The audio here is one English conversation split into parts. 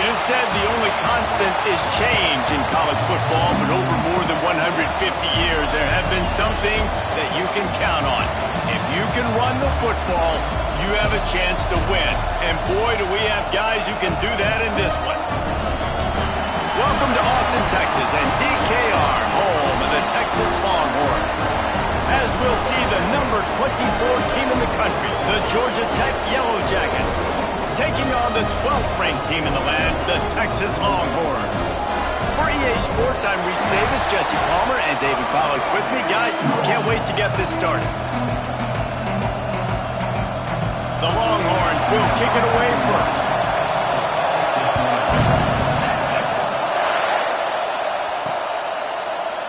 It is said the only constant is change in college football, but over more than 150 years, there have been some things that you can count on. If you can run the football, you have a chance to win. And boy, do we have guys who can do that in this one. Welcome to Austin, Texas, and DKR, home of the Texas Longhorns. As we'll see, the number 24 team in the country, the Georgia Tech Yellow Jackets, taking on the 12th ranked team in the land, the Texas Longhorns. For EA Sports, I'm Reese Davis, Jesse Palmer, and David Pollack with me. Guys, can't wait to get this started. The Longhorns will kick it away first.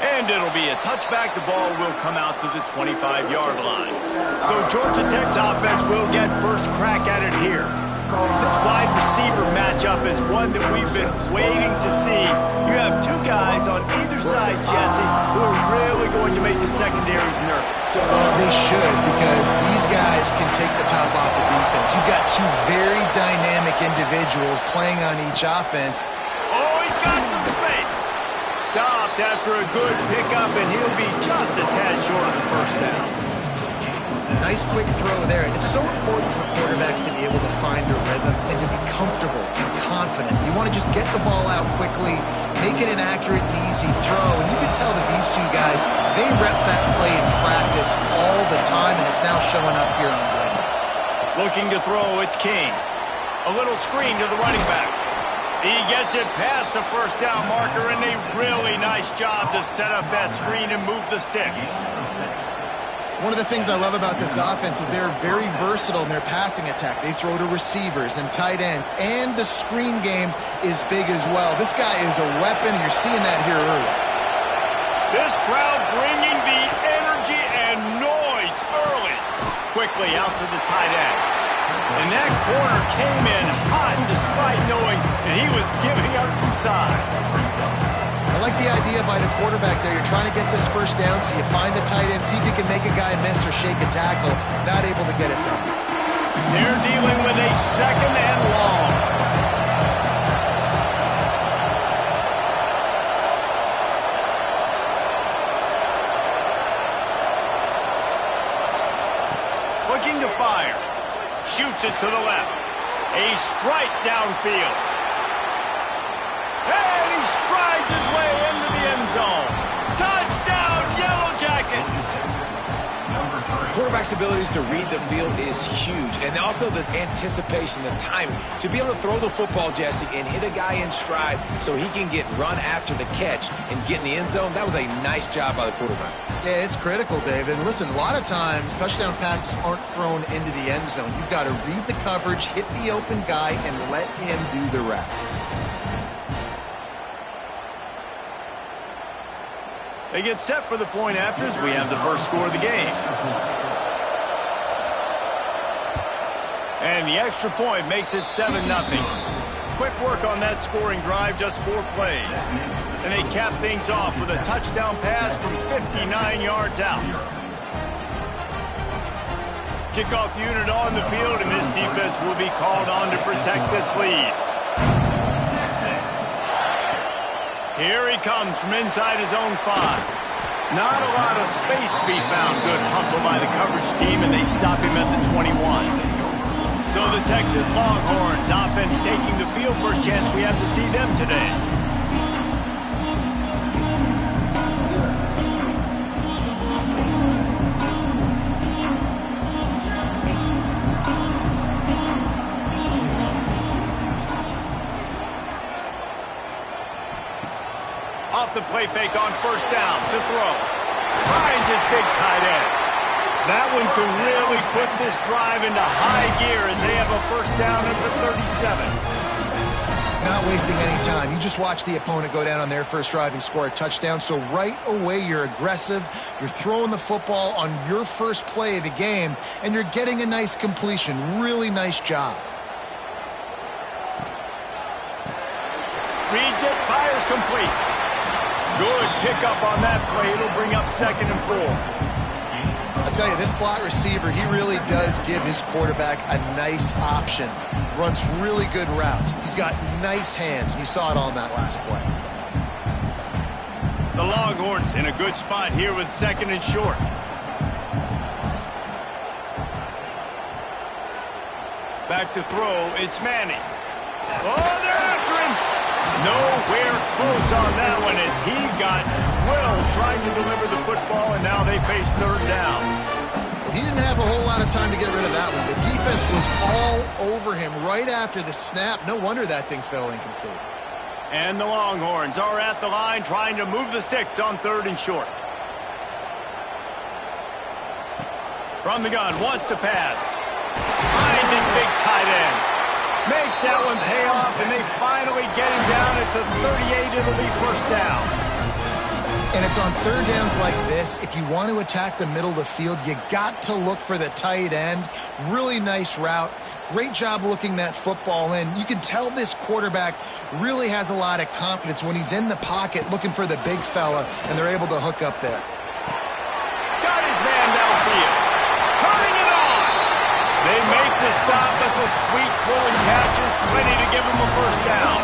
And it'll be a touchback. The ball will come out to the 25-yard line. So Georgia Tech's offense will get first crack at it here. This wide receiver matchup is one that we've been waiting to see. You have two guys on either side, Jesse, who are really going to make the secondaries nervous. They should, because these guys can take the top off the defense. You've got two very dynamic individuals playing on each offense. Oh, he's got some space. Stopped after a good pickup, and he'll be just a tad short of the first down. Nice quick throw there, and it's so important for quarterbacks to be able to find their rhythm and to be comfortable and confident. You want to just get the ball out quickly, make it an accurate and easy throw, and you can tell that these two guys, they rep that play in practice all the time, and it's now showing up here on game. Looking to throw, it's King. A little screen to the running back. He gets it past the first down marker, and a really nice job to set up that screen and move the sticks. One of the things I love about this offense is they're very versatile in their passing attack. They throw to receivers and tight ends, and the screen game is big as well. This guy is a weapon, and you're seeing that here early. This crowd bringing the energy and noise early. Quickly out to the tight end. And that corner came in hot despite knowing that he was giving up some size. I like the idea by the quarterback there. You're trying to get this first down, so you find the tight end, see if you can make a guy miss or shake a tackle. Not able to get it done. They're dealing with a second and long. Looking to fire. Shoots it to the left. A strike downfield. And he strides his way into the end zone. Touchdown, Yellow Jackets! Quarterback's abilities to read the field is huge, and also the anticipation, the timing. To be able to throw the football, Jesse, and hit a guy in stride so he can get run after the catch and get in the end zone, that was a nice job by the quarterback. Yeah, it's critical, David. And listen, a lot of times touchdown passes aren't thrown into the end zone. You've got to read the coverage, hit the open guy, and let him do the rest. They get set for the point afters. We have the first score of the game. And the extra point makes it 7-0. Quick work on that scoring drive, just 4 plays. And they cap things off with a touchdown pass from 59 yards out. Kickoff unit on the field, and this defense will be called on to protect this lead. Here he comes from inside his own 5. Not a lot of space to be found. Good hustle by the coverage team, and they stop him at the 21. So the Texas Longhorns offense taking the field. First chance we have to see them today. Off the play fake on first down to throw. Finds his big tight end. That one can really put this drive into high gear as they have a first down at the 37. Not wasting any time. You just watch the opponent go down on their first drive and score a touchdown. So right away, you're aggressive. You're throwing the football on your first play of the game, and you're getting a nice completion. Really nice job. Reads it, fires complete. Good pickup on that play. It'll bring up 2nd and 4. I tell you, this slot receiver, he really does give his quarterback a nice option. Runs really good routes. He's got nice hands, and you saw it on that last play. The Longhorns in a good spot here with 2nd and short. Back to throw, it's Manning. Oh, they're after him! Nowhere close on that one as he got drilled trying to deliver the football, and now they face 3rd down. He didn't have a whole lot of time to get rid of that one. The defense was all over him right after the snap. No wonder that thing fell incomplete. And the Longhorns are at the line trying to move the sticks on 3rd and short. From the gun, wants to pass. Finds his big tight end. Makes that one pay off, and they finally get him down at the 38. It'll be 1st down. And it's on 3rd downs like this. If you want to attack the middle of the field, you got to look for the tight end. Really nice route. Great job looking that football in. You can tell this quarterback really has a lot of confidence when he's in the pocket looking for the big fella, and they're able to hook up there. Got his man downfield. Turning it on. They make the stop, but the sweet pulling catch is plenty to give him a 1st down.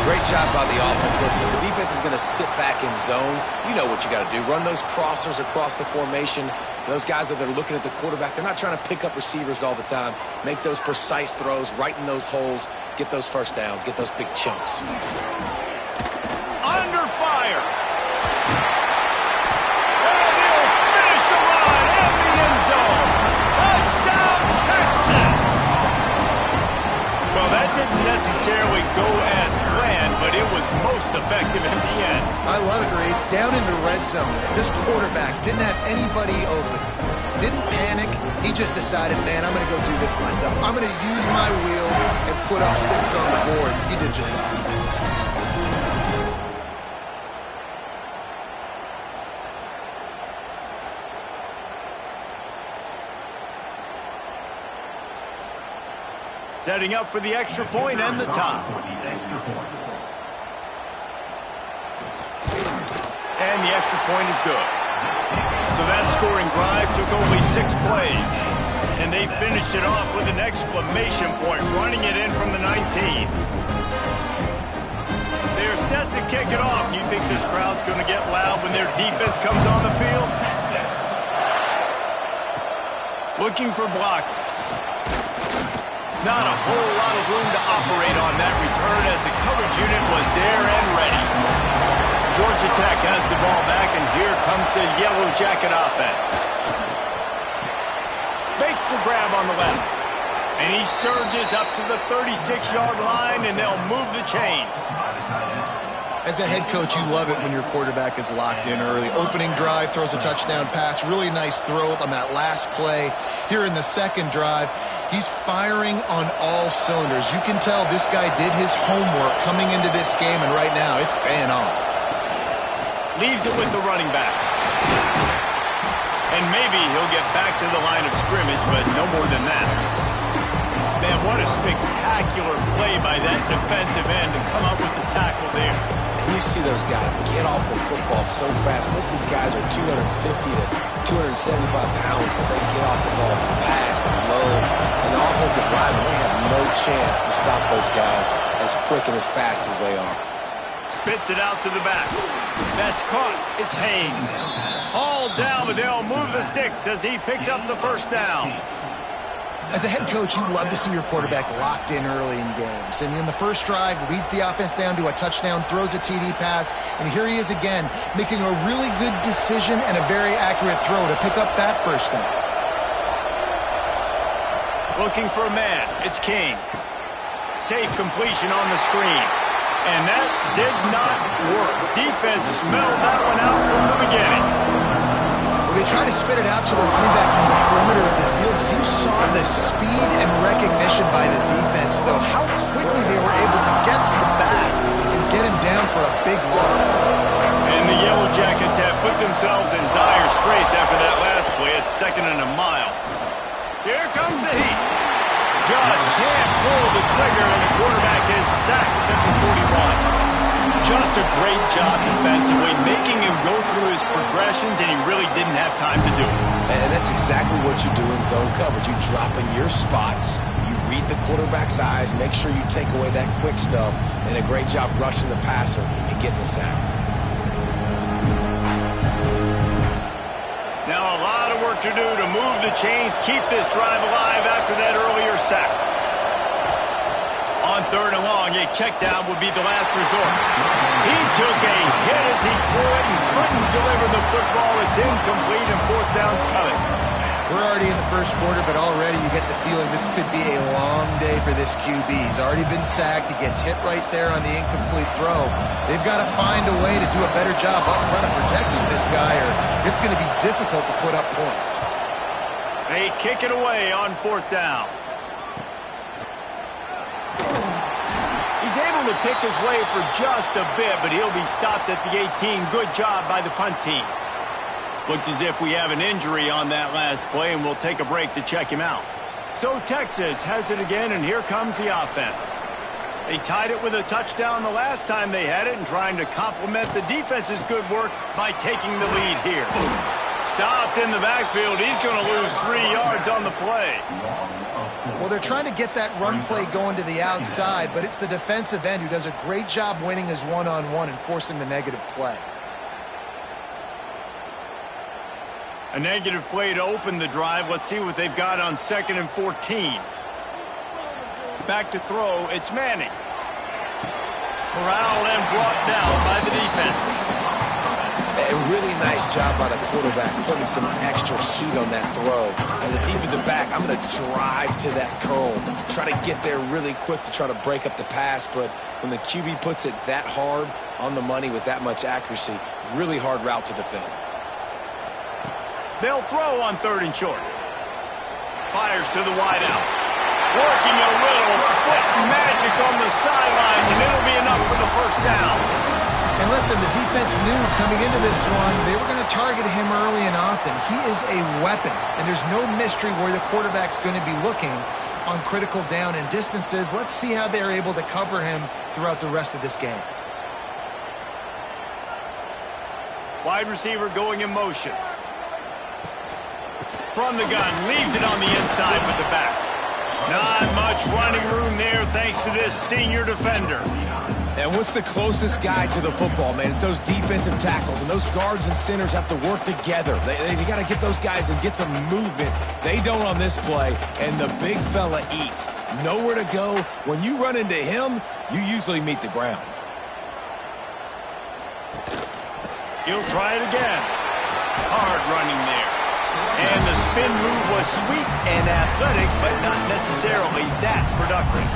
Great job by the offense. Listen, if the defense is going to sit back in zone, you know what you got to do. Run those crossers across the formation. Those guys that are looking at the quarterback, they're not trying to pick up receivers all the time. Make those precise throws, right in those holes, get those 1st downs, get those big chunks. Under fire. And he'll finish the run in the end zone. Touchdown, Texas. Well, that didn't necessarily go as planned, but it was most effective in the end. I love it, Reese. Down in the red zone, this quarterback didn't have anybody open. Didn't panic. He just decided, man, I'm going to go do this myself. I'm going to use my wheels and put up 6 on the board. He did just that. Setting up for the extra point and the tie. And the extra point is good. So that scoring drive took only 6 plays. And they finished it off with an exclamation point, running it in from the 19. They're set to kick it off. You think this crowd's going to get loud when their defense comes on the field? Looking for blockers. Not a whole lot of room to operate on that return as the coverage unit was there and ready. Georgia Tech has the ball back, and here comes the Yellow Jacket offense. Makes the grab on the left. And he surges up to the 36-yard line, and they'll move the chains. As a head coach, you love it when your quarterback is locked in early. Opening drive, throws a touchdown pass. Really nice throw on that last play. Here in the 2nd drive, he's firing on all cylinders. You can tell this guy did his homework coming into this game, and right now it's paying off. Leaves it with the running back. And maybe he'll get back to the line of scrimmage, but no more than that. Man, what a spectacular play by that defensive end to come up with the tackle there. And you see those guys get off the football so fast. Most of these guys are 250 to 275 pounds, but they get off the ball fast and low. And the offensive linemen, they have no chance to stop those guys as quick and as fast as they are. Spits it out to the back. That's caught. It's Haynes. All down, but they'll move the sticks as he picks up the 1st down. As a head coach, you love to see your quarterback locked in early in games. And in the 1st drive, leads the offense down to a touchdown, throws a TD pass, and here he is again, making a really good decision and a very accurate throw to pick up that 1st down. Looking for a man. It's King. Safe completion on the screen. And that did not work. Defense smelled that one out from the beginning. Well, they tried to spit it out to the running back on the perimeter of the field. You saw the speed and recognition by the defense, though, how quickly they were able to get to the back and get him down for a big loss. And the Yellow Jackets have put themselves in dire straits after that last play at 2nd and a mile. Here comes the heat. Just can't pull the trigger, and the quarterback is sacked at the 41. Just a great job defensively, making him go through his progressions, and he really didn't have time to do it. And that's exactly what you do in zone coverage. You drop in your spots, you read the quarterback's eyes, make sure you take away that quick stuff, and a great job rushing the passer and getting the sack. Now a lot of work to do to move the chains, keep this drive alive after that earlier sack. On 3rd and long, a check down would be the last resort. He took a hit as he threw it and couldn't deliver the football. It's incomplete and 4th down's coming. We're already in the first quarter, but already you get the feeling this could be a long day for this QB. He's already been sacked. He gets hit right there on the incomplete throw. They've got to find a way to do a better job up front of protecting this guy, or it's going to be difficult to put up points. They kick it away on 4th down. He's able to pick his way for just a bit, but he'll be stopped at the 18. Good job by the punt team. Looks as if we have an injury on that last play, and we'll take a break to check him out. So Texas has it again, and here comes the offense. They tied it with a touchdown the last time they had it, and trying to complement the defense's good work by taking the lead here. Stopped in the backfield. He's going to lose 3 yards on the play. Well, they're trying to get that run play going to the outside, but it's the defensive end who does a great job winning his one-on-one and forcing the negative play. A negative play to open the drive. Let's see what they've got on 2nd and 14. Back to throw. It's Manning. Corralled and brought down by the defense. A really nice job by the quarterback putting some extra heat on that throw. As a defensive back, I'm going to drive to that curl, try to get there really quick to try to break up the pass, but when the QB puts it that hard on the money with that much accuracy, really hard route to defend. They'll throw on 3rd and short. Fires to the wideout. Working a little foot magic on the sidelines, and it'll be enough for the 1st down. And listen, the defense knew coming into this one, they were going to target him early and often. He is a weapon, and there's no mystery where the quarterback's going to be looking on critical down and distances. Let's see how they're able to cover him throughout the rest of this game. Wide receiver going in motion. From the gun, leaves it on the inside with the back. Not much running room there thanks to this senior defender. And what's the closest guy to the football, man? It's those defensive tackles, and those guards and centers have to work together. They got to get those guys and get some movement. They don't on this play, and the big fella eats. Nowhere to go. When you run into him, you usually meet the ground. He'll try it again. Hard running there. And the spin move was sweet and athletic, but not necessarily that productive.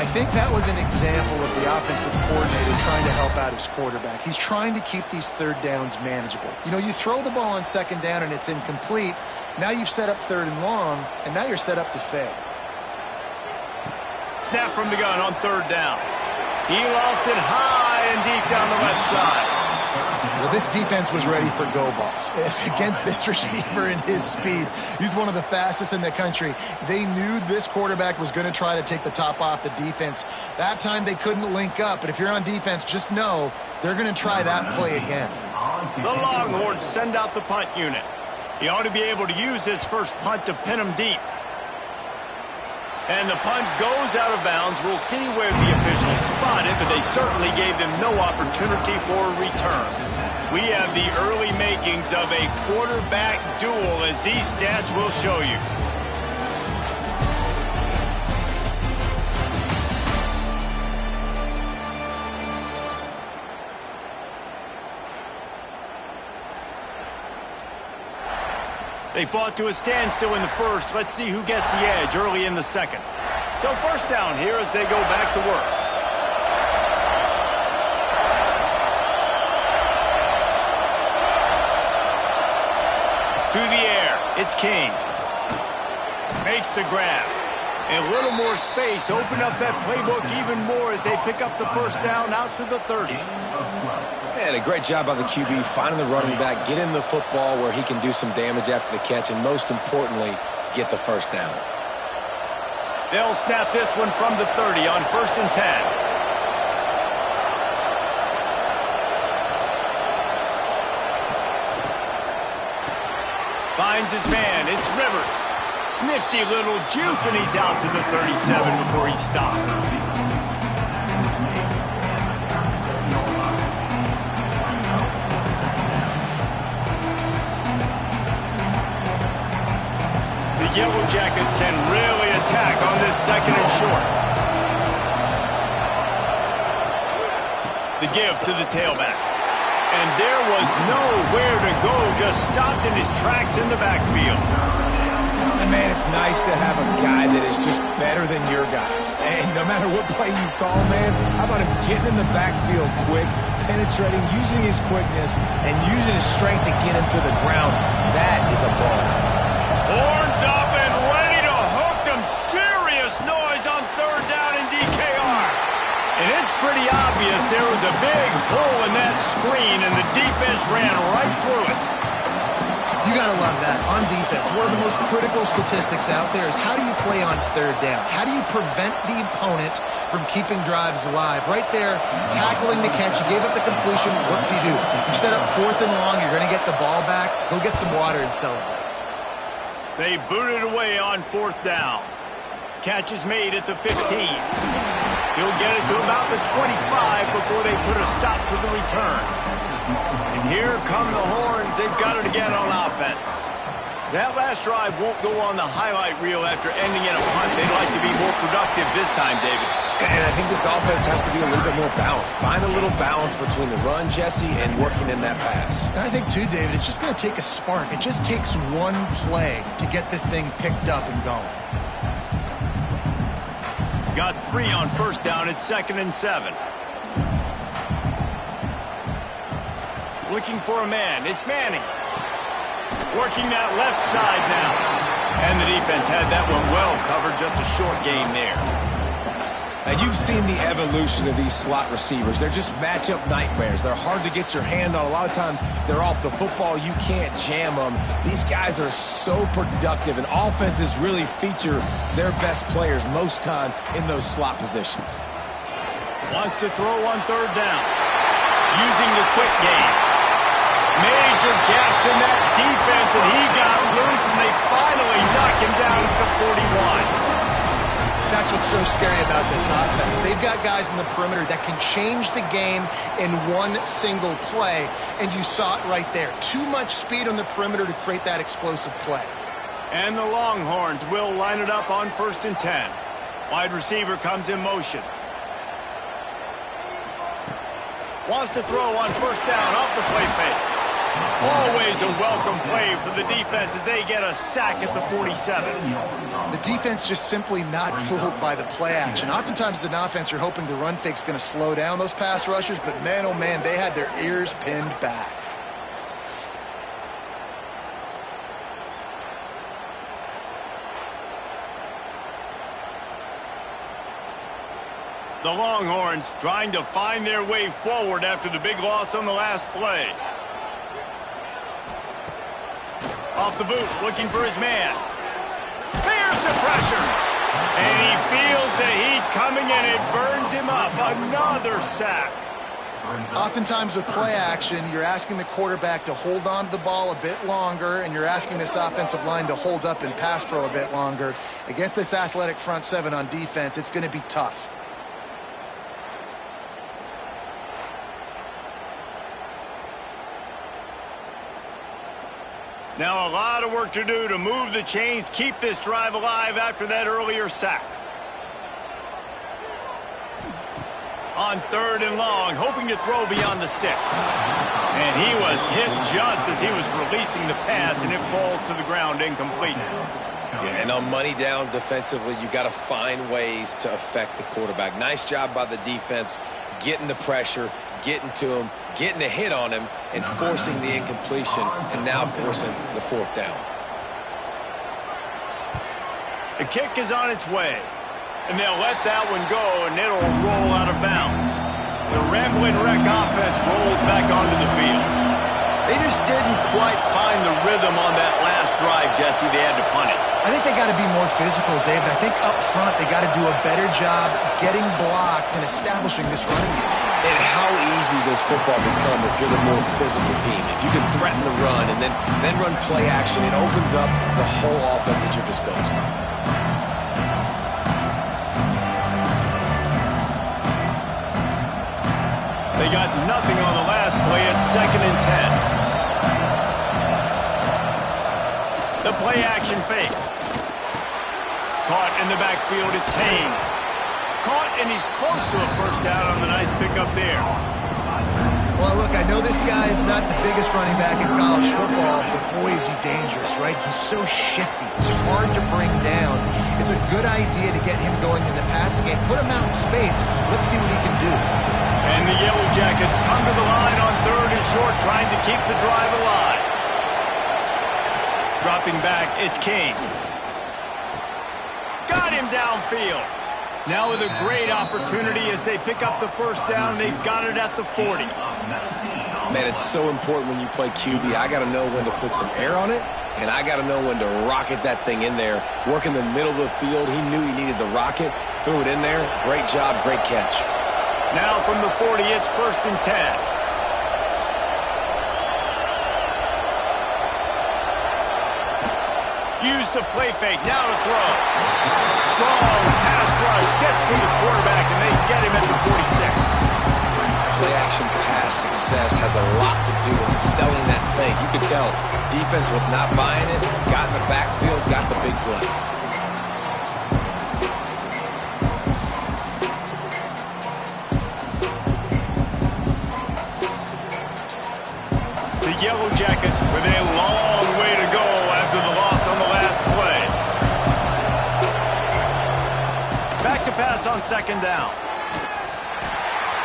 I think that was an example of the offensive coordinator trying to help out his quarterback. He's trying to keep these 3rd downs manageable. You know, you throw the ball on 2nd down and it's incomplete. Now you've set up 3rd and long, and now you're set up to fail. Snap from the gun on 3rd down. He lost it high and deep down the left side. Well, this defense was ready for go balls. Against this receiver and his speed, he's one of the fastest in the country. They knew this quarterback was going to try to take the top off the defense. That time they couldn't link up, but if you're on defense, just know they're going to try that play again. The Longhorns send out the punt unit. He ought to be able to use this first punt to pin him deep. And the punt goes out of bounds. We'll see where the officials spot it, but they certainly gave them no opportunity for a return. We have the early makings of a quarterback duel, as these stats will show you. They fought to a standstill in the first. Let's see who gets the edge early in the 2nd. So 1st down here as they go back to work. To the air, it's King. Makes the grab. A little more space, open up that playbook even more as they pick up the 1st down out to the 30. And a great job by the QB finding the running back, get in the football where he can do some damage after the catch, and most importantly, get the 1st down. They'll snap this one from the 30 on 1st and 10. finds his man. It's Rivers. Nifty little juke, and he's out to the 37 before he stops. The Yellow Jackets can really attack on this second and short. The give to the tailback. And there was nowhere to go, just stopped in his tracks in the backfield. And man, it's nice to have a guy that is just better than your guys. And no matter what play you call, man, how about him getting in the backfield quick, penetrating, using his quickness, and using his strength to get him to the ground. That is a ball. Horns up and ready to hook them. Serious noise on third down in DKR. And it's pretty obvious there was a big hole in that screen, and the defense ran right through it. You got to love that. On defense, one of the most critical statistics out there is how do you play on third down? How do you prevent the opponent from keeping drives alive? Right there, tackling the catch. You gave up the completion. What do? You set up fourth and long. You're going to get the ball back. Go get some water and celebrate. They booted away on fourth down. Catch is made at the 15. He'll get it to about the 25 before they put a stop to the return. And here come the horns. They've got it again on offense. That last drive won't go on the highlight reel after ending in a punt. They'd like to be more productive this time, David. And I think this offense has to be a little bit more balanced. Find a little balance between the run, Jesse, and working in that pass. And I think, too, David, it's just going to take a spark. It just takes one play to get this thing picked up and going. Got 3 on first down at 2nd and 7. Looking for a man. It's Manning. Working that left side now. And the defense had that one well covered. Just a short gain there. Now, you've seen the evolution of these slot receivers. They're just matchup nightmares. They're hard to get your hand on. A lot of times, they're off the football. You can't jam them. These guys are so productive, and offenses really feature their best players most time in those slot positions. Wants to throw on third down. Using the quick game. Major gaps in that defense, and he got loose, and they finally knock him down at the 41. That's what's so scary about this offense. They've got guys in the perimeter that can change the game in one single play, and you saw it right there. Too much speed on the perimeter to create that explosive play. And the Longhorns will line it up on 1st and 10. Wide receiver comes in motion. Wants to throw on first down off the play fake. Always a welcome play for the defense as they get a sack at the 47. The defense just simply not fooled by the play action. Oftentimes as an offense, you're hoping the run fake's going to slow down those pass rushers, but man, oh man, they had their ears pinned back. The Longhorns trying to find their way forward after the big loss on the last play. Off the boot, looking for his man. There's the pressure. And he feels the heat coming in. It burns him up. Another sack. Oftentimes with play action, you're asking the quarterback to hold on to the ball a bit longer, and you're asking this offensive line to hold up in pass pro a bit longer. Against this athletic front seven on defense, it's going to be tough. Now a lot of work to do to move the chains, keep this drive alive after that earlier sack. On 3rd and long, hoping to throw beyond the sticks. And he was hit just as he was releasing the pass, and it falls to the ground incomplete. Yeah, and on money down defensively, you got to find ways to affect the quarterback. Nice job by the defense, getting the pressure, getting to him, getting a hit on him, and forcing the incompletion, and now forcing the 4th down. The kick is on its way, and they'll let that one go, and it'll roll out of bounds. The Rambling Wreck offense rolls back onto the field. They just didn't quite find the rhythm on that last drive, Jesse. They had to punt it. I think they got to be more physical, David. I think up front they got to do a better job getting blocks and establishing this running game. And how easy does football become if you're the more physical team? If you can threaten the run and then run play action, it opens up the whole offense at your disposal. They got nothing on the last play. It's 2nd and 10. The play action fake. Caught in the backfield, it's Haynes. Caught, and he's close to a first down on the nice pickup there. Well, look, I know this guy is not the biggest running back in college football, but boy, is he dangerous, right? He's so shifty. He's hard to bring down. It's a good idea to get him going in the passing game. Put him out in space. Let's see what he can do. And the Yellow Jackets come to the line on 3rd and short, trying to keep the drive alive. Dropping back, it's King. Got him downfield. Now with a great opportunity as they pick up the first down. They've got it at the 40. Man, it's so important when you play QB. I got to know when to put some air on it, and I got to know when to rocket that thing in there. Work in the middle of the field. He knew he needed the rocket. Threw it in there. Great job, great catch. Now from the 40, it's 1st and 10. Use the play fake, now to throw. Strong pass rush, gets to the quarterback, and they get him at the 46. Play action pass success has a lot to do with selling that fake. You could tell defense was not buying it, got in the backfield, got the big play. The Yellow Jackets with a long way to go after the loss on the last play. Back to pass on 2nd down.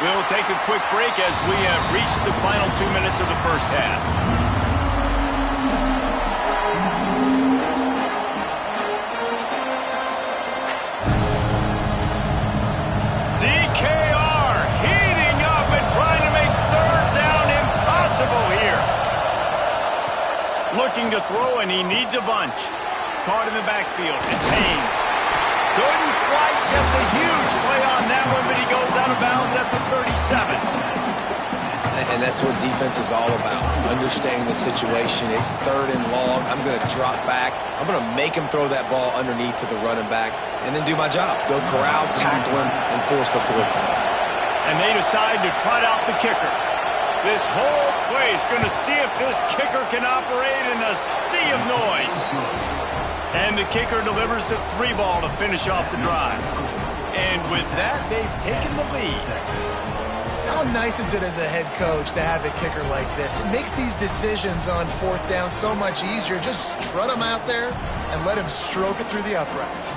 We'll take a quick break as we have reached the final 2 minutes of the first half. DKR heating up and trying to make 3rd down impossible here. Looking to throw, and he needs a bunch. Caught in the backfield. It's Haynes. Couldn't quite get the huge play on that one, but he goes out of bounds at the 37. And that's what defense is all about. Understanding the situation. It's 3rd and long. I'm going to drop back. I'm going to make him throw that ball underneath to the running back and then do my job. Go corral, tackle him, and force the 4th down. And they decide to trot out the kicker. This whole place going to see if this kicker can operate in a sea of noise. And the kicker delivers the 3-ball to finish off the drive. And with that, they've taken the lead. How nice is it as a head coach to have a kicker like this? It makes these decisions on 4th down so much easier. Just strut him out there and let him stroke it through the uprights.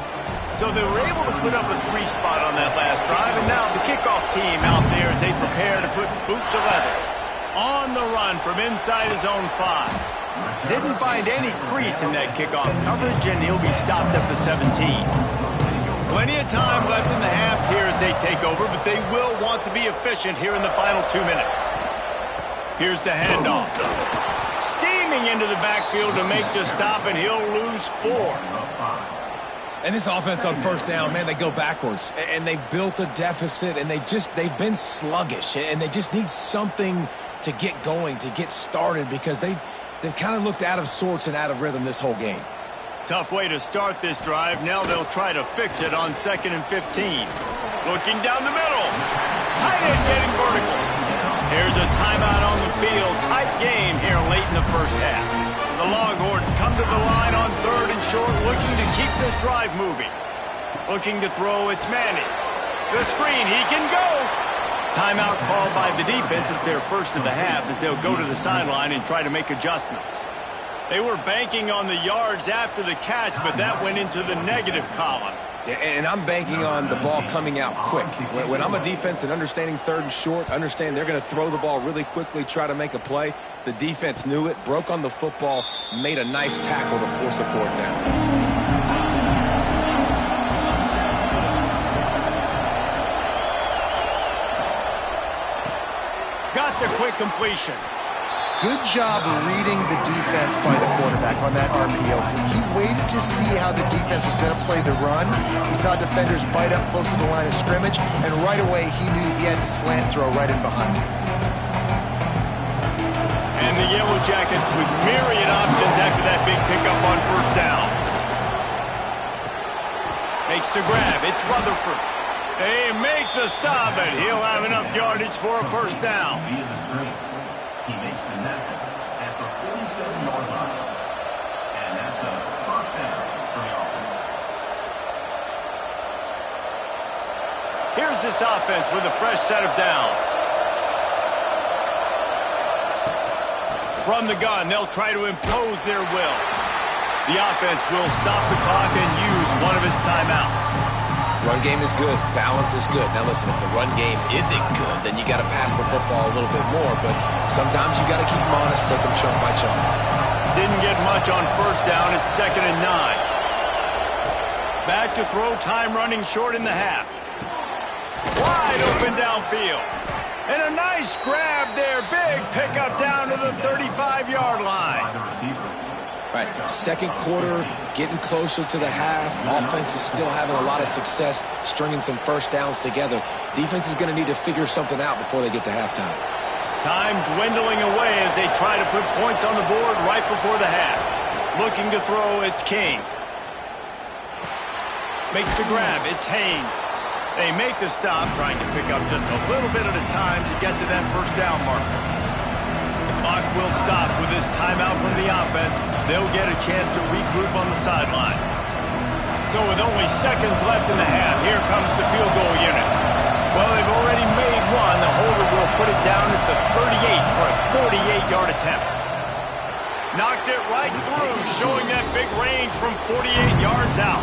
So they were able to put up a 3 spot on that last drive, and now the kickoff team out there as they prepare to put boot to leather. On the run from inside his own 5. Didn't find any crease in that kickoff coverage, and he'll be stopped at the 17. Plenty of time left in the half here as they take over, but they will want to be efficient here in the final 2 minutes. Here's the handoff. Steaming into the backfield to make the stop, and he'll lose 4. And this offense on 1st down, man, they go backwards. And they've built a deficit, and they've been sluggish. And they just need something to get going, to get started, because they've kind of looked out of sorts and out of rhythm this whole game. Tough way to start this drive. Now they'll try to fix it on 2nd and 15. Looking down the middle. Tight end getting vertical. Here's a timeout on the field. Tight game here late in the first half. The Longhorns come to the line on 3rd and short, looking to keep this drive moving. Looking to throw, it's Manning. The screen, he can go. Timeout called by the defense. It's their first of the half as they'll go to the sideline and try to make adjustments. They were banking on the yards after the catch, but that went into the negative column. And I'm banking on the ball coming out quick. When I'm a defense and understanding 3rd and short, understand they're going to throw the ball really quickly, try to make a play. The defense knew it, broke on the football, made a nice tackle to force a 4th down. Got the quick completion. Good job reading the defense by the quarterback on that RPO. He waited to see how the defense was going to play the run. He saw defenders bite up close to the line of scrimmage, and right away he knew he had the slant throw right in behind him. And the Yellow Jackets with myriad options after that big pickup on first down. Makes the grab. It's Rutherford. They make the stop, and he'll have enough yardage for a first down. He makes the tackle at the 47-yard line. And that's a first down for the offense. Here's this offense with a fresh set of downs. From the gun, they'll try to impose their will. The offense will stop the clock and use one of its timeouts. Run game is good. Balance is good. Now listen, if the run game isn't good, then you got to pass the football a little bit more. But sometimes you got to keep them honest, take them chunk by chunk. Didn't get much on first down. It's 2nd and 9. Back to throw, time running short in the half. Wide open downfield. And a nice grab there. Big pickup down to the 35-yard line. Right, second quarter, getting closer to the half. Offense is still having a lot of success stringing some first downs together. Defense is going to need to figure something out before they get to halftime. Time dwindling away as they try to put points on the board right before the half. Looking to throw, it's King. Makes the grab, it's Haynes. They make the stop, trying to pick up just a little bit at a time to get to that first down marker. Clock will stop with this timeout from the offense. They'll get a chance to regroup on the sideline. So with only seconds left in the half, here comes the field goal unit. Well, they've already made one. The holder will put it down at the 38 for a 48-yard attempt. Knocked it right through, showing that big range from 48 yards out.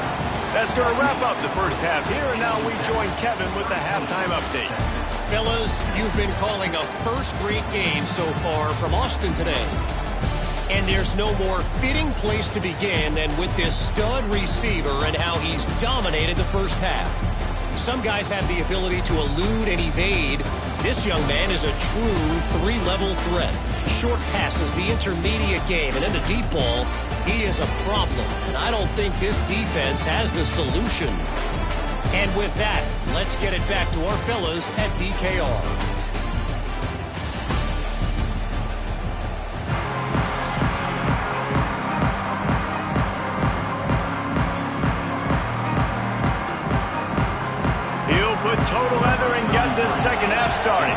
That's going to wrap up the first half here, and now we join Kevin with the halftime update. Fellas, you've been calling a first-rate game so far from Austin today. And there's no more fitting place to begin than with this stud receiver and how he's dominated the first half. Some guys have the ability to elude and evade. This young man is a true three-level threat. Short passes, the intermediate game, and then the deep ball, he is a problem. And I don't think this defense has the solution. And with that, let's get it back to our fellas at DKR. He'll put total leather and get this second half started.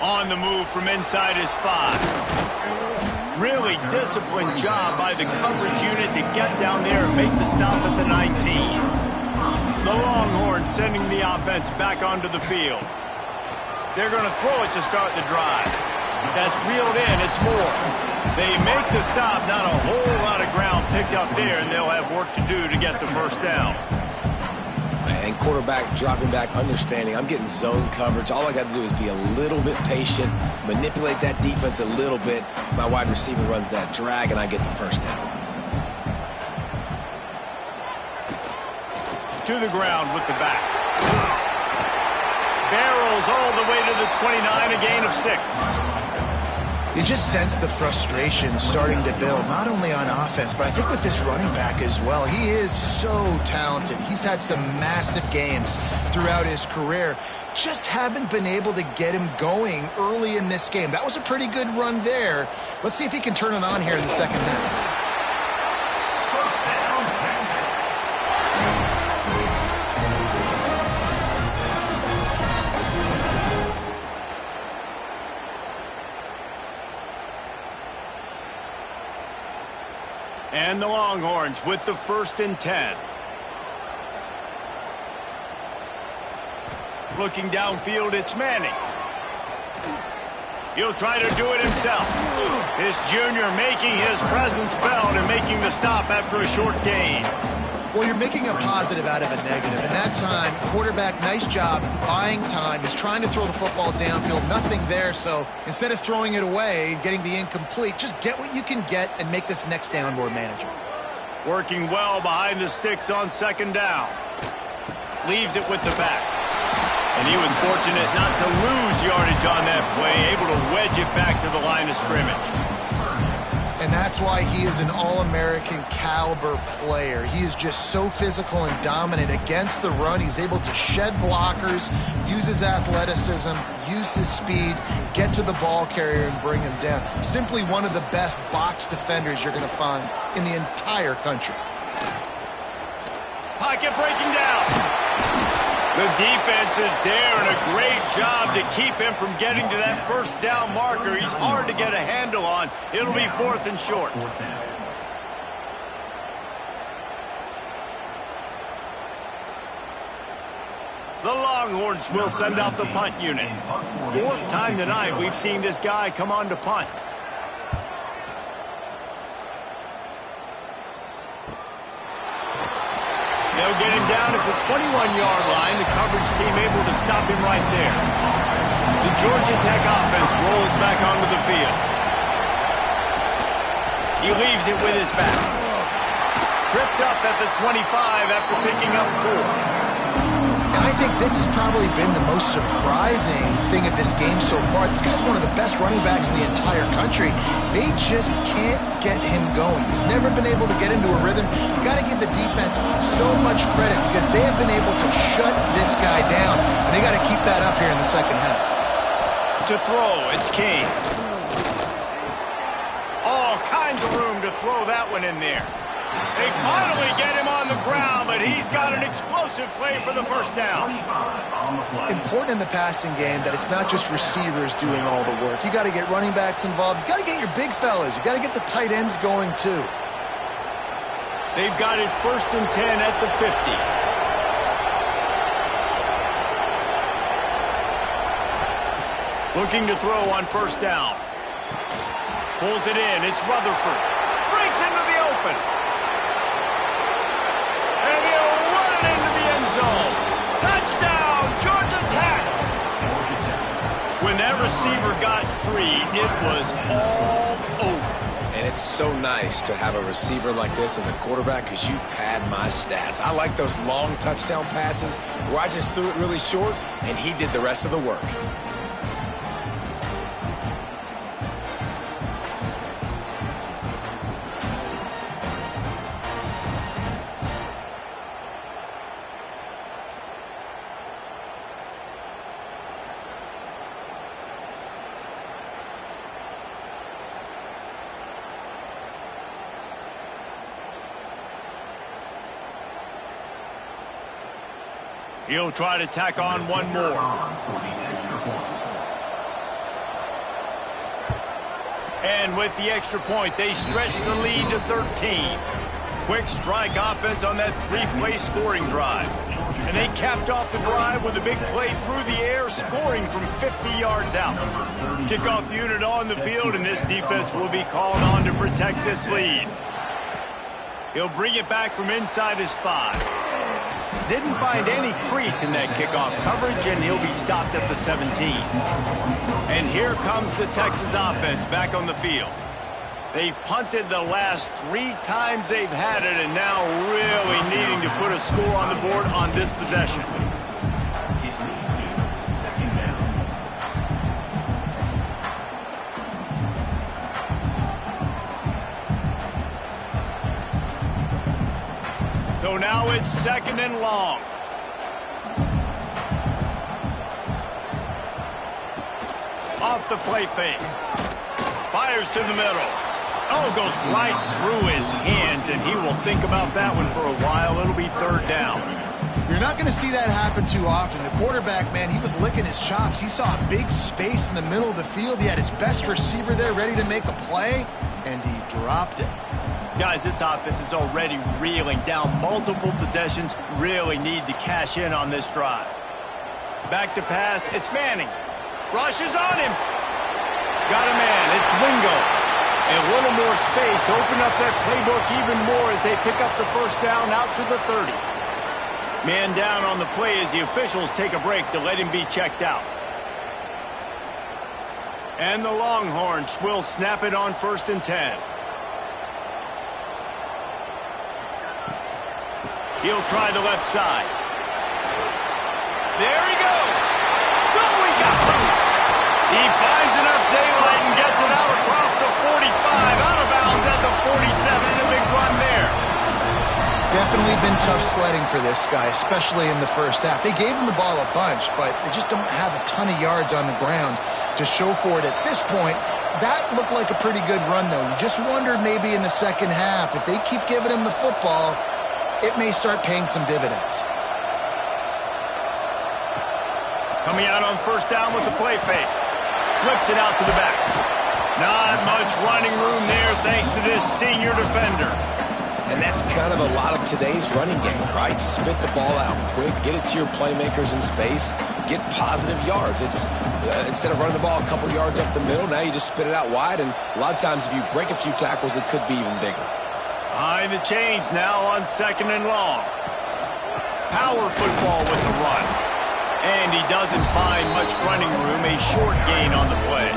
On the move from inside his 5. Really disciplined job by the coverage unit to get down there and make the stop at the 19. The Longhorns sending the offense back onto the field. They're going to throw it to start the drive. That's reeled in. It's more. They make the stop. Not a whole lot of ground picked up there, and they'll have work to do to get the first down. And quarterback dropping back, understanding I'm getting zone coverage. All I got to do is be a little bit patient, manipulate that defense a little bit. My wide receiver runs that drag, and I get the first down. To the ground with the back. Barrels all the way to the 29, a gain of 6. You just sense the frustration starting to build, not only on offense, but I think with this running back as well. He is so talented. He's had some massive games throughout his career. Just haven't been able to get him going early in this game. That was a pretty good run there. Let's see if he can turn it on here in the second half. And the Longhorns with the 1st and 10. Looking downfield, it's Manning. He'll try to do it himself. This junior making his presence felt and making the stop after a short gain. Well, you're making a positive out of a negative. And that time, quarterback, nice job, buying time. He's trying to throw the football downfield. Nothing there, so instead of throwing it away, getting the incomplete, just get what you can get and make this next down more manageable. Working well behind the sticks on 2nd down. Leaves it with the back. And he was fortunate not to lose yardage on that play, able to wedge it back to the line of scrimmage. And that's why he is an All-American caliber player. He is just so physical and dominant against the run. He's able to shed blockers, use his athleticism, use his speed, get to the ball carrier and bring him down. Simply one of the best box defenders you're going to find in the entire country. Pocket breaking down. The defense is there, and a great job to keep him from getting to that first down marker. He's hard to get a handle on. It'll be 4th and short. The Longhorns will send out the punt unit. 4th time tonight we've seen this guy come on to punt. They'll get him down at the 21-yard line. The coverage team able to stop him right there. The Georgia Tech offense rolls back onto the field. He leaves it with his back. Tripped up at the 25 after picking up 4. And I think this has probably been the most surprising thing of this game so far. This guy's one of the best running backs in the entire country. They just can't get him going. He's never been able to get into a rhythm. You got to give the defense so much credit because they have been able to shut this guy down. And they got to keep that up here in the second half. To throw, it's King. All kinds of room to throw that one in there. They finally get him on the ground, but he's got an explosive play for the first down. Important in the passing game that it's not just receivers doing all the work. You got to get running backs involved. You got to get your big fellas. You got to get the tight ends going too. They've got it 1st and 10 at the 50. Looking to throw on 1st down. Pulls it in. It's Rutherford. Breaks into the open. And he'll run it into the end zone. Touchdown, Georgia Tech. When that receiver got free, it was all over. And it's so nice to have a receiver like this as a quarterback because you pad my stats. I like those long touchdown passes where I just threw it really short and he did the rest of the work. He'll try to tack on one more. And with the extra point, they stretch the lead to 13. Quick strike offense on that 3-play scoring drive. And they capped off the drive with a big play through the air, scoring from 50 yards out. Kickoff unit on the field, and this defense will be called on to protect this lead. He'll bring it back from inside his 5. Didn't find any crease in that kickoff coverage, and he'll be stopped at the 17. And here comes the Texas offense back on the field. They've punted the last 3 times they've had it, and now really needing to put a score on the board on this possession. So now it's 2nd and long. Off the play fake. Fires to the middle. Oh, goes right through his hands, and he will think about that one for a while. It'll be 3rd down. You're not going to see that happen too often. The quarterback, man, he was licking his chops. He saw a big space in the middle of the field. He had his best receiver there ready to make a play, and he dropped it. Guys, this offense is already reeling down multiple possessions. Really need to cash in on this drive. Back to pass. It's Manning. Rushes on him. Got a man. It's Wingo. A little more space. Open up that playbook even more as they pick up the 1st down out to the 30. Man down on the play as the officials take a break to let him be checked out. And the Longhorns will snap it on 1st and 10. He'll try the left side. There he goes. He finds enough daylight and gets it out across the 45, out of bounds at the 47, and a big run there. Definitely been tough sledding for this guy, especially in the first half. They gave him the ball a bunch, but they just don't have a ton of yards on the ground to show for it at this point. That looked like a pretty good run, though. You just wondered maybe in the second half, if they keep giving him the football, it may start paying some dividends. Coming out on first down with the play fake. Flips it out to the back. Not much running room there thanks to this senior defender. And that's kind of a lot of today's running game, right? Spit the ball out quick, get it to your playmakers in space, get positive yards. It's instead of running the ball a couple yards up the middle, now you just spit it out wide, and a lot of times if you break a few tackles, it could be even bigger. Behind the chains now on second and long. Power football with the run. And he doesn't find much running room, a short gain on the play.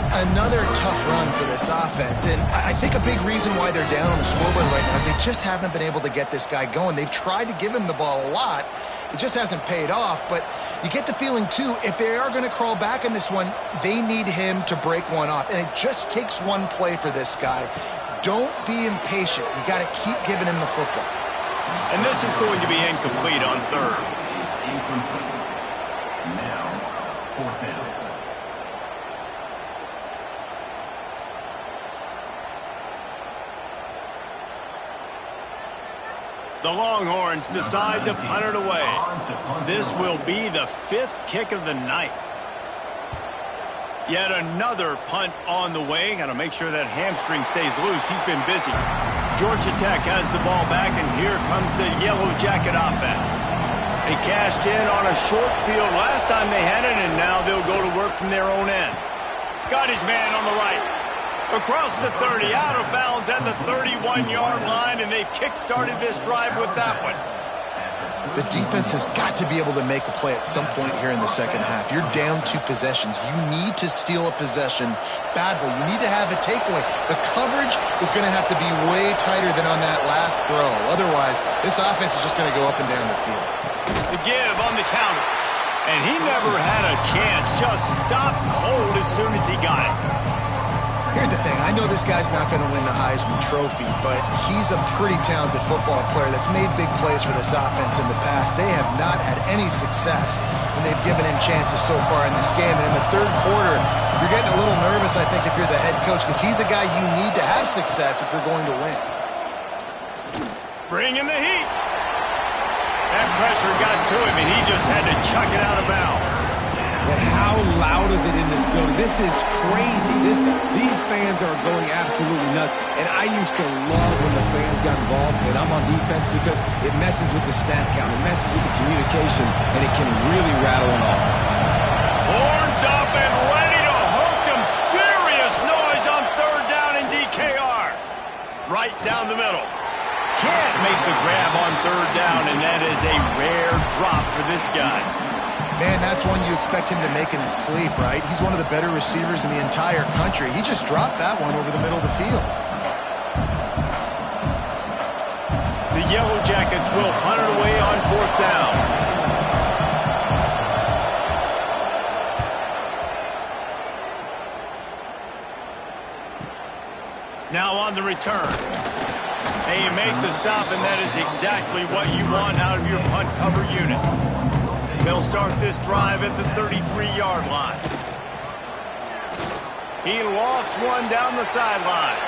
Another tough run for this offense, and I think a big reason why they're down on the scoreboard right now is they just haven't been able to get this guy going. They've tried to give him the ball a lot. It just hasn't paid off, but you get the feeling, too, if they are going to crawl back in this one, they need him to break one off, and it just takes one play for this guy. Don't be impatient. You got to keep giving him the football. And this is going to be incomplete on third. Incomplete. Now, fourth down. The Longhorns decide to punt it away. This will be the 5th kick of the night. Yet another punt on the way. Got to make sure that hamstring stays loose. He's been busy. Georgia Tech has the ball back, and here comes the Yellow Jacket offense. They cashed in on a short field last time they had it, and now they'll go to work from their own end. Got his man on the right. Across the 30, out of bounds at the 31-yard line, and they kick-started this drive with that one. The defense has got to be able to make a play at some point here in the second half. You're down 2 possessions. You need to steal a possession badly. You need to have a takeaway. The coverage is going to have to be way tighter than on that last throw. Otherwise, this offense is just going to go up and down the field. The give on the counter. And he never had a chance. Just stopped cold as soon as he got it. Here's the thing. I know this guy's not going to win the Heisman Trophy, but he's a pretty talented football player that's made big plays for this offense in the past. They have not had any success when they've given him chances so far in this game. And in the third quarter, you're getting a little nervous, I think, if you're the head coach, because he's a guy you need to have success if you're going to win. Bring in the heat. That pressure got to him, and he just had to chuck it out of bounds. But how loud is it in this building? This is crazy. These fans are going absolutely nuts. And I used to love when the fans got involved, and I'm on defense, because it messes with the snap count. It messes with the communication, and it can really rattle an offense. Horns up and ready to hook them. Serious noise on third down in DKR. Right down the middle. Can't make the grab on third down, and that is a rare drop for this guy. Man, that's one you expect him to make in his sleep, right? He's one of the better receivers in the entire country. He just dropped that one over the middle of the field. The Yellow Jackets will punt it away on fourth down. Now on the return. They make the stop, and that is exactly what you want out of your punt cover unit. They'll start this drive at the 33-yard line. He lofts one down the sideline.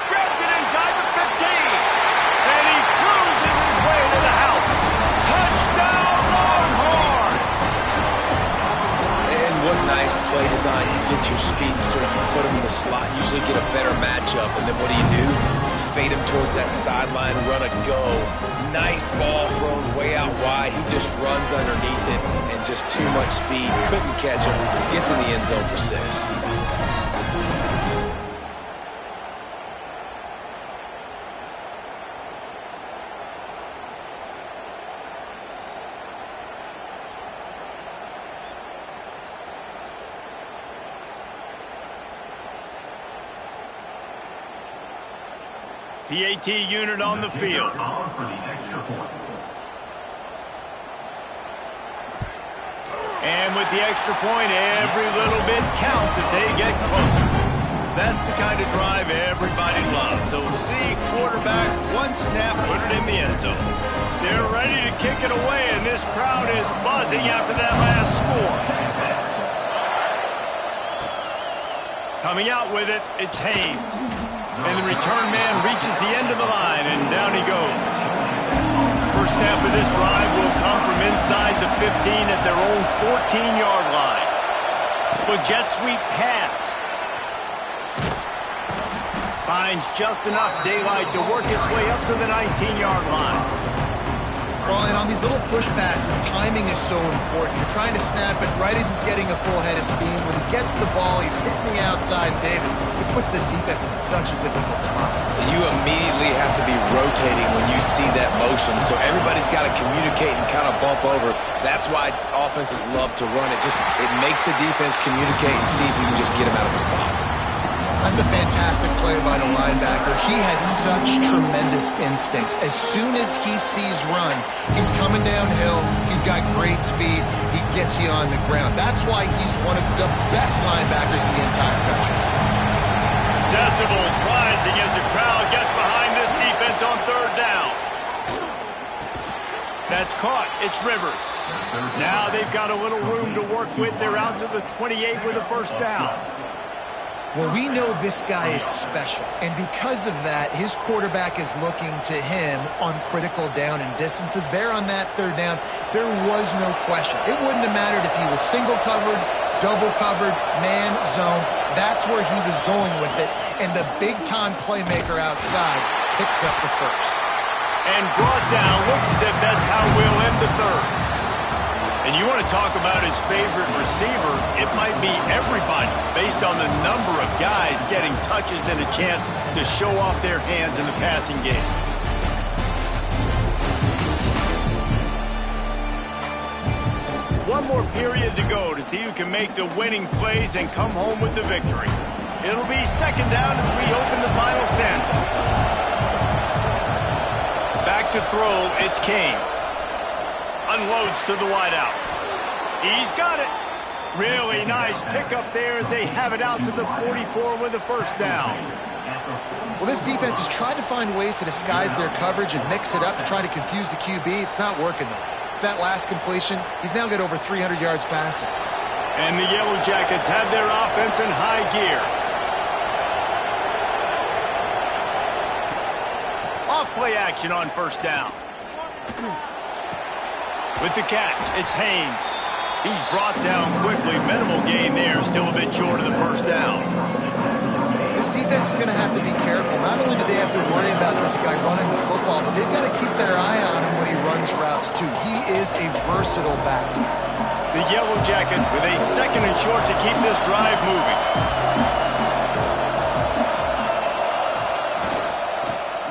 Grabs it inside the 15. And he cruises his way to the house. Touchdown, Longhorns! And what nice play design. You get your speedster, you put him in the slot, usually get a better matchup. And then what do? You fade him towards that sideline, run a go. Nice ball thrown way out wide. He just runs underneath it, and just too much speed. Couldn't catch him. Gets in the end zone for 6. The AT unit on the field. On for the extra point. And with the extra point, every little bit counts as they get closer. That's the kind of drive everybody loves. So see quarterback, one snap, put it in the end zone. They're ready to kick it away, and this crowd is buzzing after that last score. Coming out with it, it's Haynes. And the return man reaches the end of the line, and down he goes. First snap of this drive will come from inside the 15 at their own 14-yard line. But jet sweep pass. Finds just enough daylight to work his way up to the 19-yard line. Well, and on these little push passes, timing is so important. You're trying to snap it right as he's getting a full head of steam. When he gets the ball, he's hitting the outside, and David, it puts the defense in such a difficult spot. You immediately have to be rotating when you see that motion, so everybody's got to communicate and kind of bump over. That's why offenses love to run it. It makes the defense communicate and see if you can just get him out of the spot. That's a fantastic play by the linebacker. He has such tremendous instincts. As soon as he sees run, he's coming downhill. He's got great speed. He gets you on the ground. That's why he's one of the best linebackers in the entire country. Decibels rising as the crowd gets behind this defense on third down. That's caught. It's Rivers. Now they've got a little room to work with. They're out to the 28 with a first down. Well, we know this guy is special, and because of that, his quarterback is looking to him on critical down and distances. There on that third down, there was no question. It wouldn't have mattered if he was single covered, double covered, man, zone. That's where he was going with it, and the big-time playmaker outside picks up the first. And brought down, looks as if that's how we'll end the third. And you want to talk about his favorite receiver, it might be everybody based on the number of guys getting touches and a chance to show off their hands in the passing game. One more period to go to see who can make the winning plays and come home with the victory. It'll be second down as we open the final stanza. Back to throw, it's Kane. Unloads to the wideout. He's got it. Really nice pickup there as they have it out to the 44 with a first down. Well, this defense has tried to find ways to disguise their coverage and mix it up to try to confuse the QB. It's not working, though. With that last completion, he's now got over 300 yards passing. And the Yellow Jackets have their offense in high gear. Off play action on first down. With the catch, it's Haynes. He's brought down quickly. Minimal gain there, still a bit short of the first down. This defense is going to have to be careful. Not only do they have to worry about this guy running the football, but they've got to keep their eye on him when he runs routes, too. He is a versatile back. The Yellow Jackets with a second and short to keep this drive moving.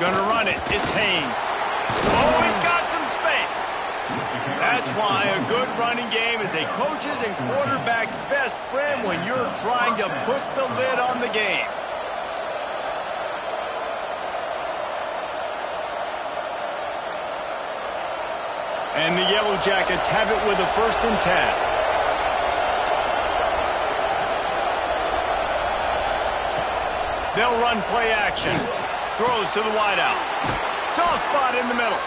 Gonna run it. It's Haynes. Oh, he's got some space. That's why a good running game is a coach's and quarterback's best friend when you're trying to put the lid on the game. And the Yellow Jackets have it with a 1st and 10. They'll run play action. Throws to the wideout. Soft spot in the middle.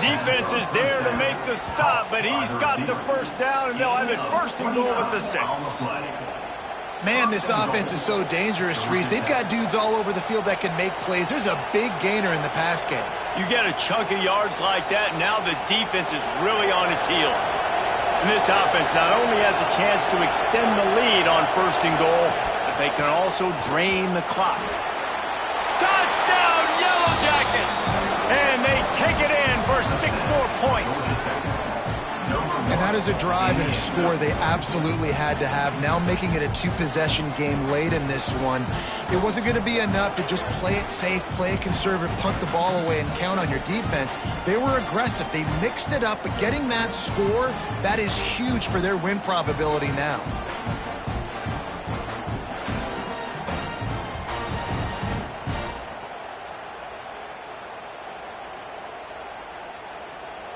Defense is there to make the stop, but he's got the first down, and they'll have it 1st and goal at the 6. Man, this offense is so dangerous, Reese. They've got dudes all over the field that can make plays. There's a big gainer in the pass game. You get a chunk of yards like that, now the defense is really on its heels. And this offense not only has a chance to extend the lead on 1st and goal, but they can also drain the clock. Touchdown, Yellow Jackets! And they take it in for 6 more points. And that is a drive and a score they absolutely had to have. Now making it a 2-possession game late in this one. It wasn't going to be enough to just play it safe, play it conservative, punt the ball away, and count on your defense. They were aggressive. They mixed it up, but getting that score, that is huge for their win probability now.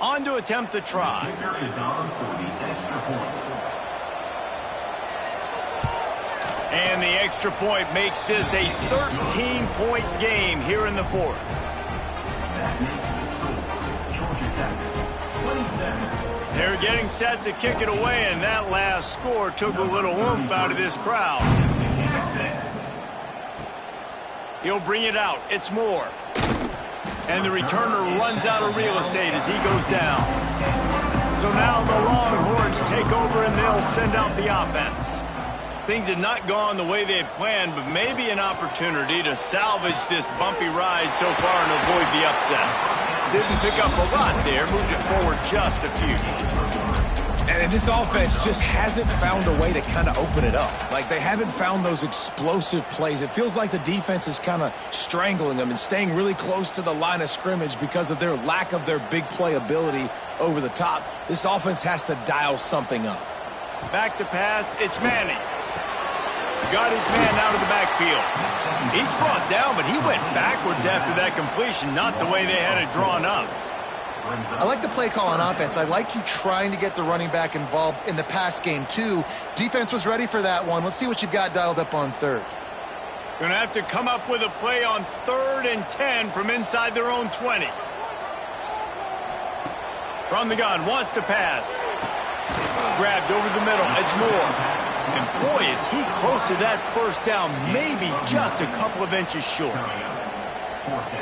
On to attempt the try. Kicker is on for the extra point. And the extra point makes this a 13-point game here in the fourth. That makes the score. Georgia Tech 27. They're getting set to kick it away, and that last score took a little oomph out of this crowd. He'll bring it out. It's Moore. And the returner runs out of real estate as he goes down. So now the Longhorns take over, and they'll send out the offense. Things had not gone the way they had planned, but maybe an opportunity to salvage this bumpy ride so far and avoid the upset. Didn't pick up a lot there, moved it forward just a few. And this offense just hasn't found a way to kind of open it up. Like, they haven't found those explosive plays. It feels like the defense is kind of strangling them and staying really close to the line of scrimmage because of their lack of their big play ability over the top. This offense has to dial something up. Back to pass, it's Manning. Got his man out of the backfield. He's brought down, but he went backwards after that completion, not the way they had it drawn up. I like the play call on offense. I like you trying to get the running back involved in the pass game, too. Defense was ready for that one. Let's see what you've got dialed up on third. Going to have to come up with a play on 3rd and 10 from inside their own 20. From the gun, wants to pass. Grabbed over the middle. It's Moore. And boy, is he close to that first down, maybe just a couple of inches short.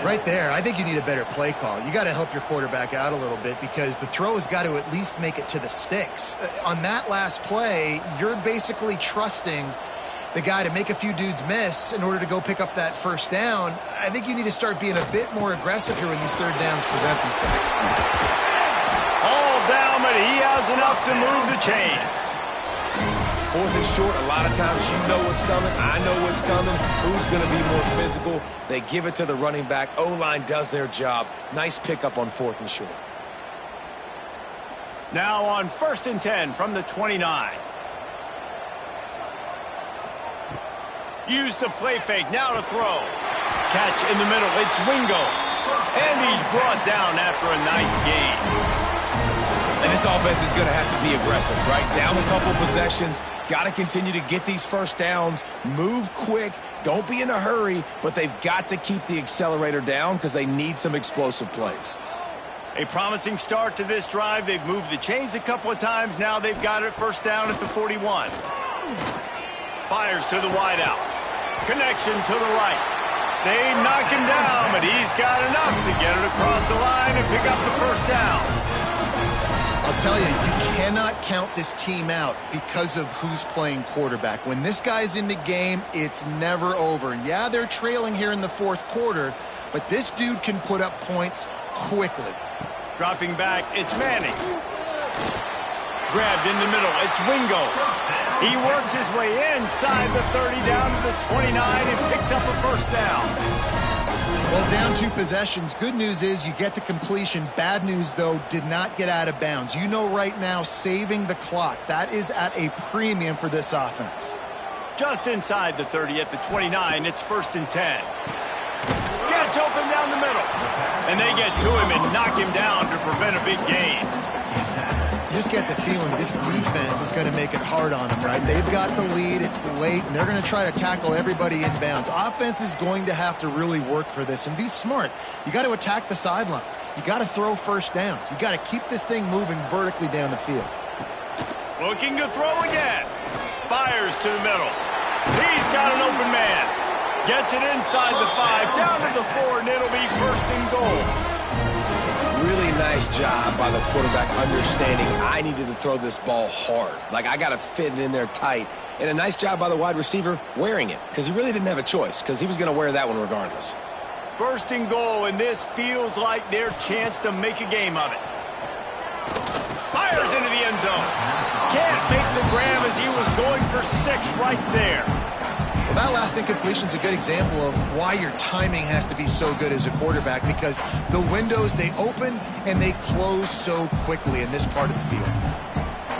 Right there, I think you need a better play call. You got to help your quarterback out a little bit because the throw has got to at least make it to the sticks. On that last play, you're basically trusting the guy to make a few dudes miss in order to go pick up that first down. I think you need to start being a bit more aggressive here when these third downs present themselves. All down, but he has enough to move the chains. 4th and short, a lot of times you know what's coming. I know what's coming. Who's going to be more physical? They give it to the running back. O-line does their job. Nice pickup on 4th and short. Now on 1st and 10 from the 29. Use the play fake. Now to throw. Catch in the middle. It's Wingo. And he's brought down after a nice gain. And this offense is going to have to be aggressive, right? Down a couple possessions. Got to continue to get these first downs. Move quick. Don't be in a hurry. But they've got to keep the accelerator down because they need some explosive plays. A promising start to this drive. They've moved the chains a couple of times. Now they've got it first down at the 41. Fires to the wideout. Connection to the right. They knock him down, but he's got enough to get it across the line and pick up the first down. I'll tell you, you cannot count this team out because of who's playing quarterback. When this guy's in the game, it's never over. Yeah, they're trailing here in the 4th quarter, but this dude can put up points quickly. Dropping back, it's Manning. Grabbed in the middle, it's Wingo. He works his way inside the 30 down to the 29 and picks up a first down. Well, down 2 possessions. Good news is you get the completion. Bad news, though, did not get out of bounds. You know right now, saving the clock. That is at a premium for this offense. Just inside the 30 at the 29, it's 1st and 10. Gets open down the middle. And they get to him and knock him down to prevent a big gain. You just get the feeling this defense is going to make it hard on them, right? They've got the lead, it's late, and they're going to try to tackle everybody inbounds. Offense is going to have to really work for this and be smart. You got to attack the sidelines. You got to throw first downs. You got to keep this thing moving vertically down the field. Looking to throw again. Fires to the middle. He's got an open man. Gets it inside the 5, down to the 4, and it'll be 1st and goal. Really nice job by the quarterback understanding I needed to throw this ball hard. Like, I got to fit it in there tight. And a nice job by the wide receiver wearing it because he really didn't have a choice because he was going to wear that one regardless. 1st and goal, and this feels like their chance to make a game of it. Fires into the end zone. Can't make the grab as he was going for 6 right there. Well, that last incompletion is a good example of why your timing has to be so good as a quarterback because the windows, they open and they close so quickly in this part of the field.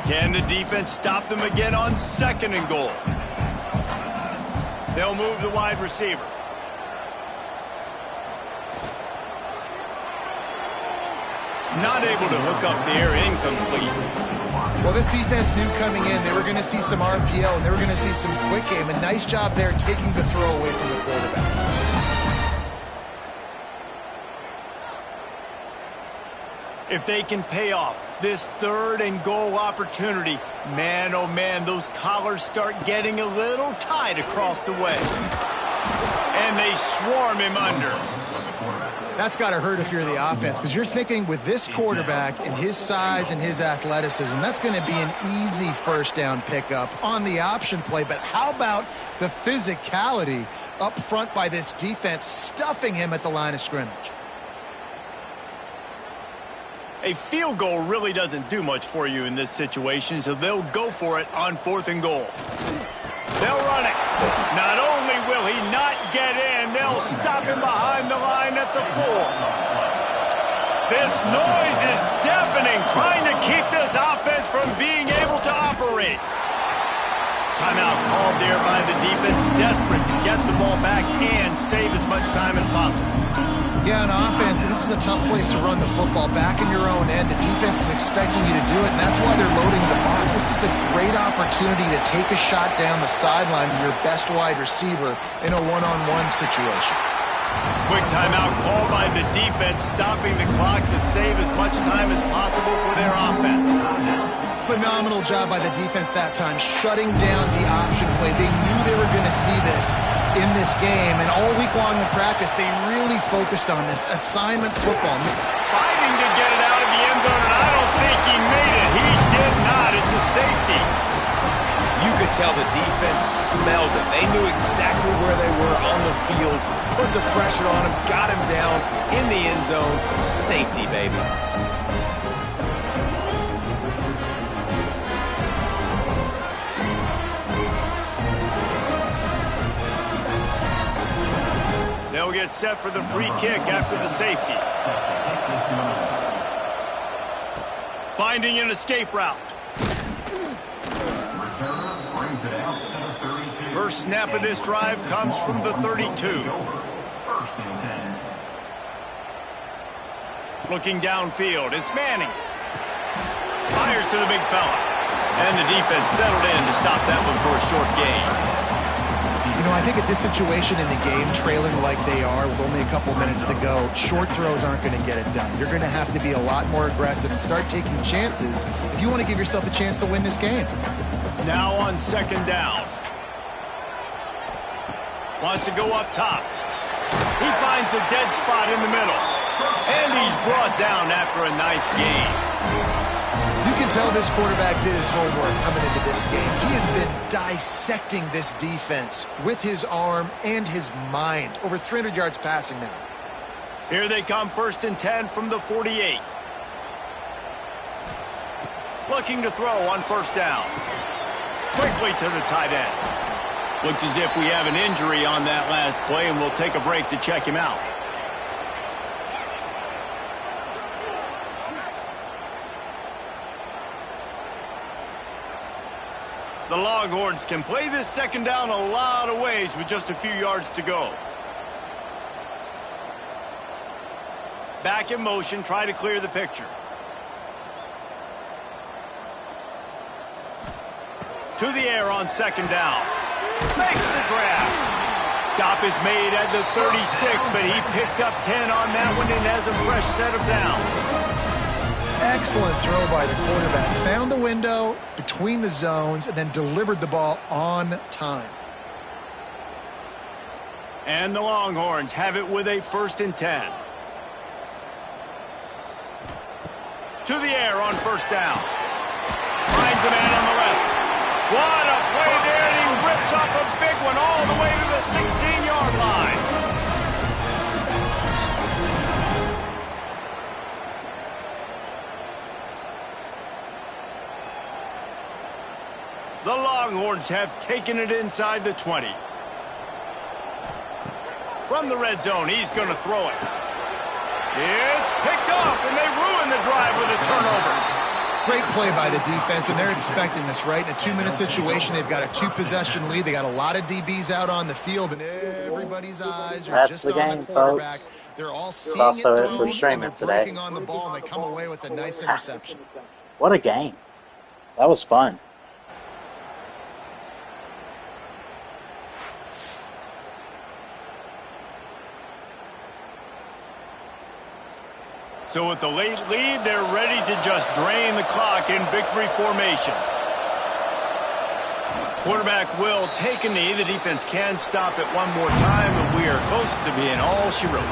Can the defense stop them again on 2nd and goal? They'll move the wide receiver. Not able to hook up there, incomplete. Well, this defense knew coming in they were going to see some RPO and they were going to see some quick game. A nice job there taking the throw away from the quarterback. If they can pay off this 3rd and goal opportunity, man, oh man, those collars start getting a little tight across the way. And they swarm him under. That's got to hurt if you're the offense, because you're thinking with this quarterback and his size and his athleticism, that's going to be an easy first down pickup on the option play. But how about the physicality up front by this defense, stuffing him at the line of scrimmage? A field goal really doesn't do much for you in this situation, so they'll go for it on 4th and goal. They'll run it. Not only will he not get in, they'll stop him behind the line at the 4. This noise is deafening, trying to keep this offense from being able to operate. Timeout called there by the defense, desperate to get the ball back and save as much time as possible. Yeah, on offense, this is a tough place to run the football. Back in your own end, the defense is expecting you to do it, and that's why they're loading the box. This is a great opportunity to take a shot down the sideline to your best wide receiver in a one-on-one situation. Quick timeout called by the defense, stopping the clock to save as much time as possible for their offense. Phenomenal job by the defense that time, shutting down the option play. They knew they were going to see this in this game, and all week long in practice, they really focused on this assignment football. Fighting to get it out of the end zone, and I don't think he made it. He did not. It's a safety. You could tell the defense smelled it. They knew exactly where they were on the field, put the pressure on him, got him down in the end zone. Safety, baby. They'll get set for the free kick after the safety. Finding an escape route. First snap of this drive comes from the 32. Looking downfield, it's Manning. Fires to the big fella. And the defense settled in to stop that one for a short gain. You know, I think at this situation in the game, trailing like they are with only a couple minutes to go, short throws aren't going to get it done. You're going to have to be a lot more aggressive and start taking chances if you want to give yourself a chance to win this game. Now on 2nd down. Wants to go up top. He finds a dead spot in the middle. And he's brought down after a nice gain. You can tell this quarterback did his homework coming into this game. He has been dissecting this defense with his arm and his mind. Over 300 yards passing now. Here they come, 1st and 10 from the 48. Looking to throw on 1st down. Quickly to the tight end. Looks as if we have an injury on that last play, and we'll take a break to check him out. The Longhorns can play this 2nd down a lot of ways with just a few yards to go. Back in motion, try to clear the picture. To the air on 2nd down. Makes the grab. Stop is made at the 36, but he picked up 10 on that one and has a fresh set of downs. Excellent throw by the quarterback. Found the window between the zones and then delivered the ball on time. And the Longhorns have it with a 1st and 10. To the air on 1st down. Finds a man on the left. What a play there, and he rips off a big one all the way to the 16-yard line. The Longhorns have taken it inside the 20. From the red zone, he's going to throw it. It's picked off, and they ruin the drive with a turnover. Great play by the defense, and they're expecting this, right? In a 2-minute situation, they've got a 2-possession lead. They got a lot of DBs out on the field, and everybody's eyes are just on the quarterback. They're all seeing also it is for thrown, and streaming they're today. breaking on the ball, and they come away with a nice interception. What a game. That was fun. So with the late lead, they're ready to just drain the clock in victory formation. Quarterback will take a knee. The defense can stop it one more time, and we are close to being all she wrote.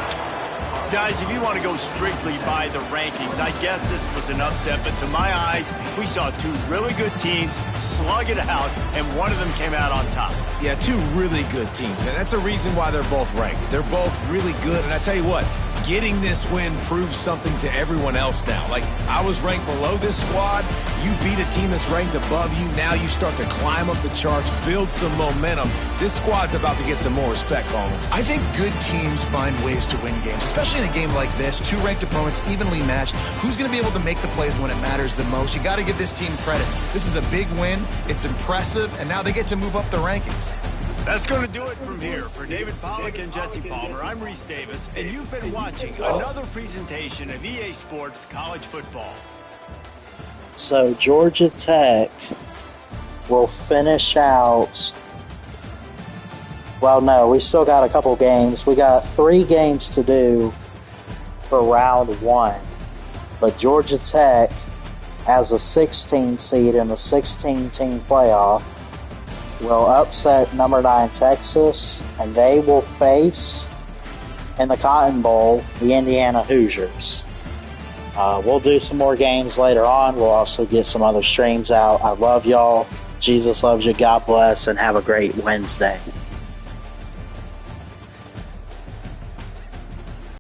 Guys, if you want to go strictly by the rankings, I guess this was an upset, but to my eyes, we saw two really good teams slug it out, and one of them came out on top. Yeah, two really good teams, and that's a reason why they're both ranked. They're both really good, and I tell you what, getting this win proves something to everyone else now. Like, I was ranked below this squad. You beat a team that's ranked above you. Now you start to climb up the charts, build some momentum. This squad's about to get some more respect, Coleman. I think good teams find ways to win games, especially in a game like this. Two ranked opponents, evenly matched. Who's going to be able to make the plays when it matters the most? You got to give this team credit. This is a big win. It's impressive, and now they get to move up the rankings. That's going to do it from here. For David Pollack and Jesse Palmer, I'm Reese Davis, and you've been watching another presentation of EA Sports College Football. So Georgia Tech will finish out. Well, no, we still got a couple games. We got 3 games to do for round 1. But Georgia Tech, as a 16 seed in the 16-team playoff, will upset number 9 Texas, and they will face, in the Cotton Bowl, the Indiana Hoosiers. We'll do some more games later on. We'll also get some other streams out. I love y'all. Jesus loves you. God bless, and have a great Wednesday.